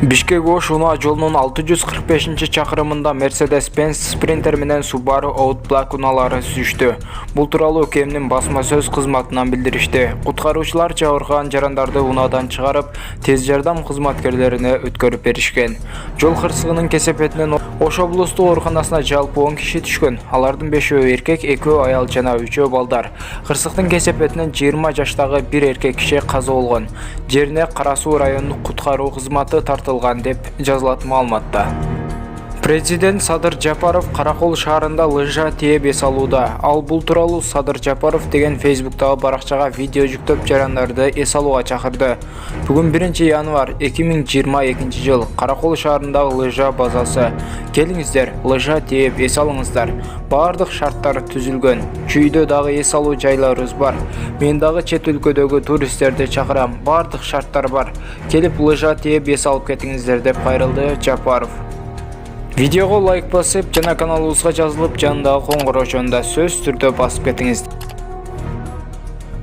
Бишкек-Ош унаа жолунун 645-чакырымында Mercedes-Benz Sprinter менен Subaru Outback унаалары сүзүштү. Бул тууралуу УКМдин басма сөз кызматынан билдиришти. Куткаруучулар жабыркаган жарандарды унаадан чыгарып, тез жардам кызматкерлерине өткөрүп беришкен. Жол кырсыгынын кесепетинен Ош облустук ооруканасына жалпы 10 киши түшкөн. Алардын 5-өө эркек, 2-өө аял жана 3-өө балдар. Кырсыктын кесепетинен 20 жаштагы бир эркек киши каза болгон. Жерине Кара Суу райондук куткаруу кызматы тартылган деп жазылат маалыматта. Президент Садыр Жапаров Каракол шаарында лыжа тээп эс алууда. Ал бул тууралуу Садыр Жапаров деген Facebook'тагы баракчага видео жүктөп жарандарды эс алууга чакырды. Бүгүн 1-январь 2022 жыл Каракол шаарындагы лыжа базасы. Келиңиздер, лыжа тээп эс алыңыздар. Бардык шарттар түзүлгөн. Чүйдө дагы эс алуу жайларыбыз бар. Мен дагы чет өлкөдөгү туристтерди чакырам. Бардык шарттар бар. Келип лыжа тээп эс алып кетиңиздер деп кайрылды Жапаров. Видеого лайк басып, жана каналыбызга жазылып, жанындагы коңгуроочону да сөзсүз түрдө басып кетиңиз.